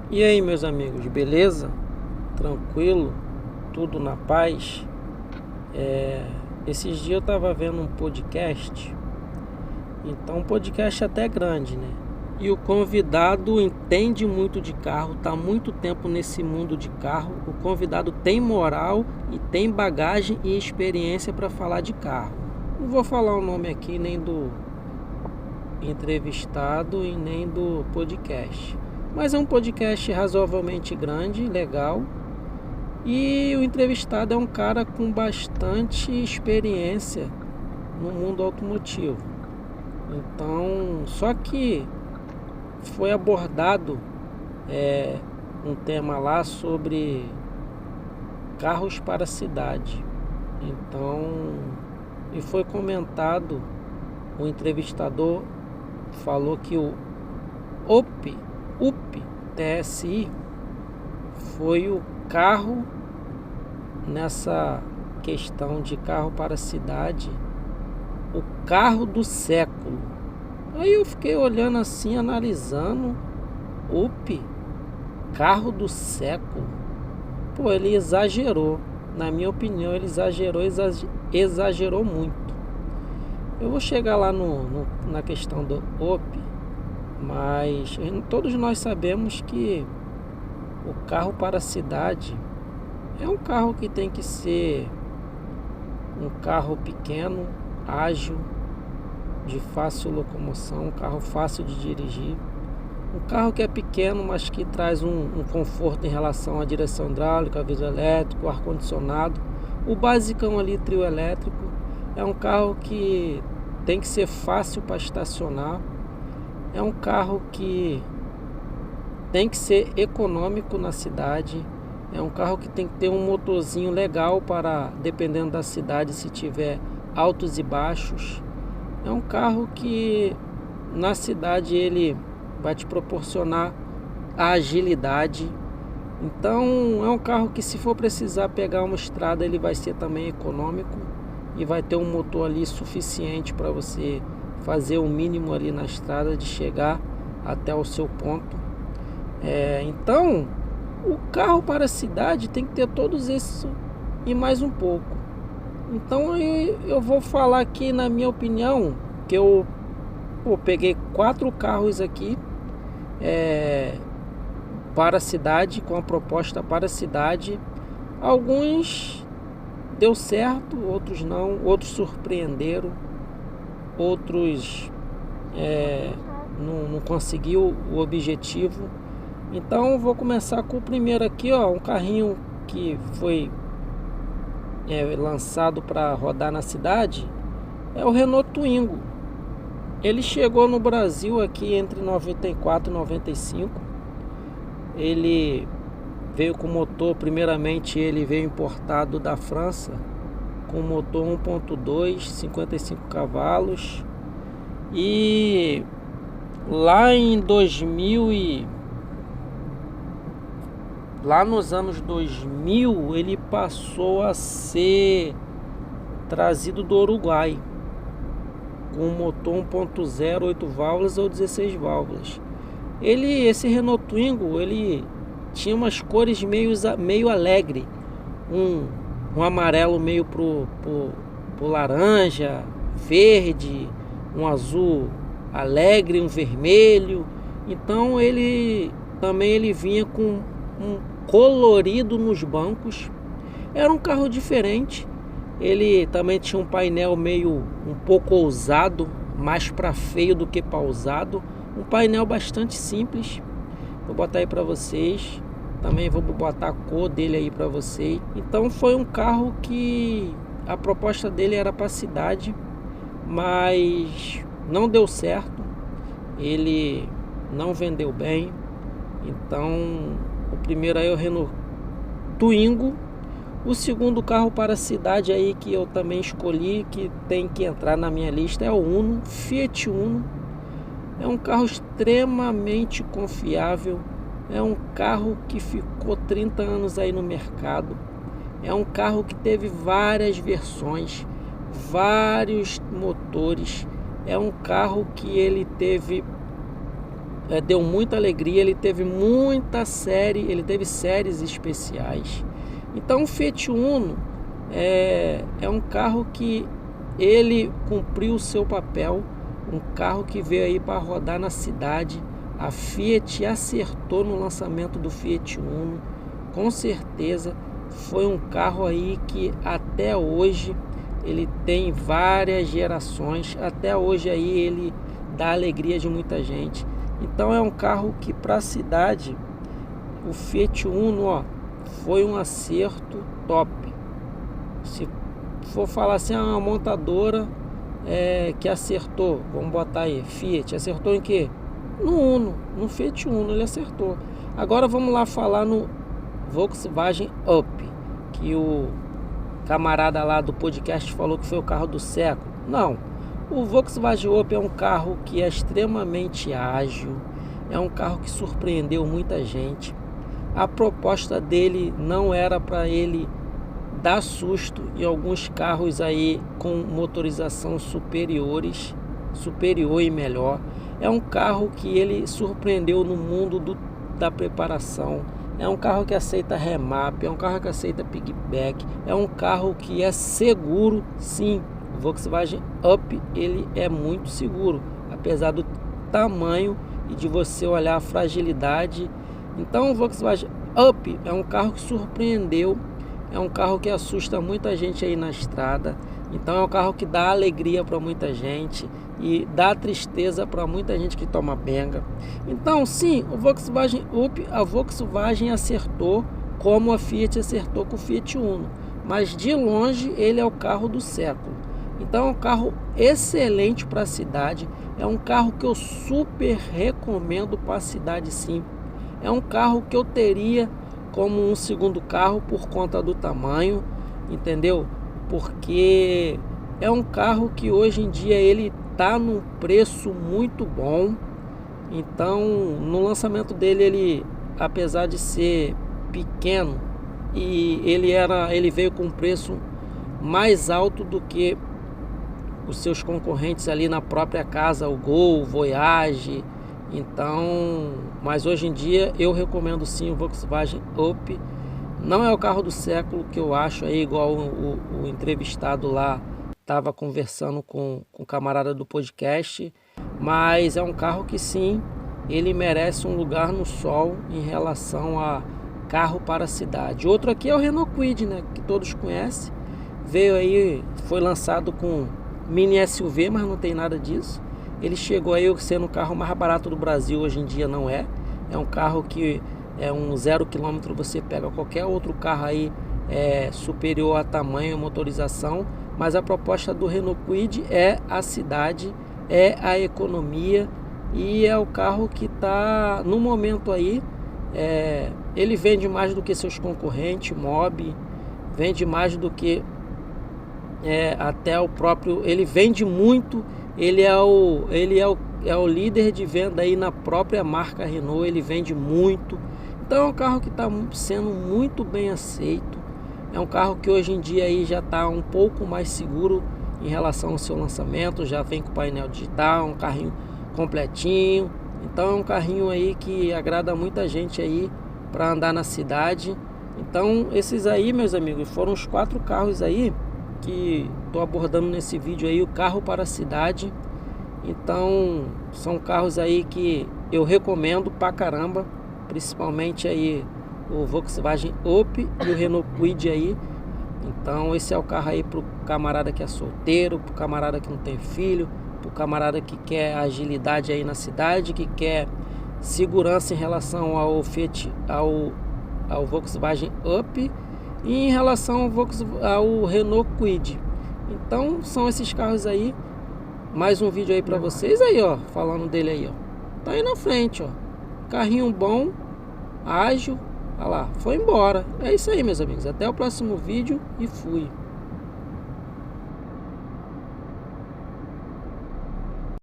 E aí, meus amigos, beleza? Tranquilo? Tudo na paz? Esses dias eu tava vendo um podcast, então um podcast até grande, né? E o convidado entende muito de carro, tá há muito tempo nesse mundo de carro. O convidado tem moral e tem bagagem e experiência para falar de carro. Não vou falar o nome aqui nem do entrevistado e nem do podcast. Mas é um podcast razoavelmente grande, legal. E o entrevistado é um cara com bastante experiência no mundo automotivo. Então, só que foi abordado um tema lá sobre carros para a cidade. Então, e foi comentado, o entrevistador falou que o UP TSI foi o carro nessa questão de carro para a cidade, o carro do século. Aí eu fiquei olhando assim, analisando, carro do século. Pô, ele exagerou. Na minha opinião, ele exagerou muito. Eu vou chegar lá na questão do mas todos nós sabemos que o carro para a cidade é um carro que tem que ser um carro pequeno, ágil, de fácil locomoção, um carro fácil de dirigir. Um carro que é pequeno, mas que traz um conforto em relação à direção hidráulica, vidro elétrico, ar-condicionado. O basicão ali, trio elétrico. É um carro que tem que ser fácil para estacionar. É um carro que tem que ser econômico na cidade. É um carro que tem que ter um motorzinho legal para, dependendo da cidade, se tiver altos e baixos. É um carro que na cidade ele vai te proporcionar a agilidade. Então é um carro que, se for precisar pegar uma estrada, ele vai ser também econômico e vai ter um motor ali suficiente para você fazer o mínimo ali na estrada, de chegar até o seu ponto. Então o carro para a cidade tem que ter todos esses e mais um pouco. Então eu vou falar aqui, na minha opinião, que eu peguei 4 carros aqui para a cidade, com a proposta para a cidade. Alguns deu certo, outros não, outros surpreenderam, outros não conseguiu o objetivo. Então vou começar com o primeiro aqui, um carrinho que foi lançado para rodar na cidade. É o Renault Twingo. Ele chegou no Brasil aqui entre 94 e 95. Ele veio com motor, primeiramente ele veio importado da França, com motor 1.2, 55 cavalos. E lá nos anos 2000, ele passou a ser trazido do Uruguai, com motor 1.0, 8 válvulas ou 16 válvulas. Esse Renault Twingo, ele tinha umas cores meio alegre, um amarelo meio pro laranja, verde, um azul alegre, um vermelho. Então ele vinha com um colorido nos bancos. Era um carro diferente. Ele também tinha um painel um pouco ousado, mais para feio do que para ousado. Um painel bastante simples. Vou botar aí para vocês. Também vou botar a cor dele aí para vocês. Então foi um carro que a proposta dele era para a cidade, mas não deu certo. Ele não vendeu bem. Então o primeiro aí é o Renault Twingo. O segundo carro para a cidade aí que eu também escolhi, que tem que entrar na minha lista, é o Uno, Fiat Uno. É um carro extremamente confiável. É um carro que ficou 30 anos aí no mercado. É um carro que teve várias versões, vários motores. É um carro que ele teve deu muita alegria, ele teve ele teve séries especiais. Então o Fiat Uno é um carro que ele cumpriu o seu papel, um carro que veio aí para rodar na cidade. A Fiat acertou no lançamento do Fiat Uno, com certeza. Foi um carro aí que até hoje ele tem várias gerações, até hoje aí ele dá alegria de muita gente. Então é um carro que para a cidade, o Fiat Uno, foi um acerto top. Se for falar assim, uma montadora que acertou, vamos botar aí, Fiat, acertou em quê? No Uno, no Fiat Uno ele acertou. Agora vamos lá falar no Volkswagen Up, que o camarada lá do podcast falou que foi o carro do século. Não, o Volkswagen Up é um carro que é extremamente ágil, é um carro que surpreendeu muita gente. A proposta dele não era para ele dar susto em alguns carros aí com motorização superior e melhor. É um carro que ele surpreendeu no mundo da preparação. É um carro que aceita remap, é um carro que aceita piggyback, é um carro que é seguro, sim. O Volkswagen Up, ele é muito seguro, apesar do tamanho e de você olhar a fragilidade. Então o Volkswagen Up é um carro que surpreendeu, é um carro que assusta muita gente aí na estrada. Então é um carro que dá alegria para muita gente e dá tristeza para muita gente que toma benga. Então sim, o Volkswagen Up, a Volkswagen acertou como a Fiat acertou com o Fiat Uno, mas de longe ele é o carro do século. Então é um carro excelente para a cidade, é um carro que eu super recomendo para a cidade, sim. É um carro que eu teria como um segundo carro por conta do tamanho, entendeu? Porque é um carro que hoje em dia ele está num preço muito bom. Então no lançamento dele, ele, apesar de ser pequeno, e ele veio com um preço mais alto do que os seus concorrentes ali na própria casa, o Gol, o Voyage. Então, mas hoje em dia eu recomendo sim o Volkswagen Up. Não é o carro do século, que eu acho aí, igual o entrevistado lá estava conversando com o camarada do podcast, mas é um carro que sim, ele merece um lugar no sol em relação a carro para a cidade. Outro aqui é o Renault Kwid, né, que todos conhecem. Veio aí, foi lançado com mini SUV, mas não tem nada disso. Ele chegou aí sendo o carro mais barato do Brasil, hoje em dia não é. É um carro que é um 0 km, você pega qualquer outro carro aí superior a tamanho e motorização. Mas a proposta do Renault Kwid é a cidade, é a economia, e é o carro que está no momento aí. Ele vende mais do que seus concorrentes, Mobi, vende mais do que até o próprio, ele vende muito. Ele é o líder de venda aí na própria marca Renault, ele vende muito. Então é um carro que está sendo muito bem aceito. É um carro que hoje em dia aí já está um pouco mais seguro em relação ao seu lançamento. Já vem com painel digital, um carrinho completinho. Então é um carrinho aí que agrada muita gente aí para andar na cidade. Então esses aí, meus amigos, foram os 4 carros aí que estou abordando nesse vídeo aí, o carro para a cidade. Então são carros aí que eu recomendo pra caramba, principalmente aí o Volkswagen Up e o Renault Kwid aí. Então esse é o carro aí pro camarada que é solteiro, pro camarada que não tem filho, pro camarada que quer agilidade aí na cidade, que quer segurança em relação ao Fiat, ao Volkswagen Up, e em relação ao Renault Kwid. Então são esses carros aí. Mais um vídeo aí pra vocês aí, ó, falando dele aí, ó. Tá aí na frente, ó. Carrinho bom, ágil. Olha lá, foi embora. É isso aí, meus amigos. Até o próximo vídeo e fui.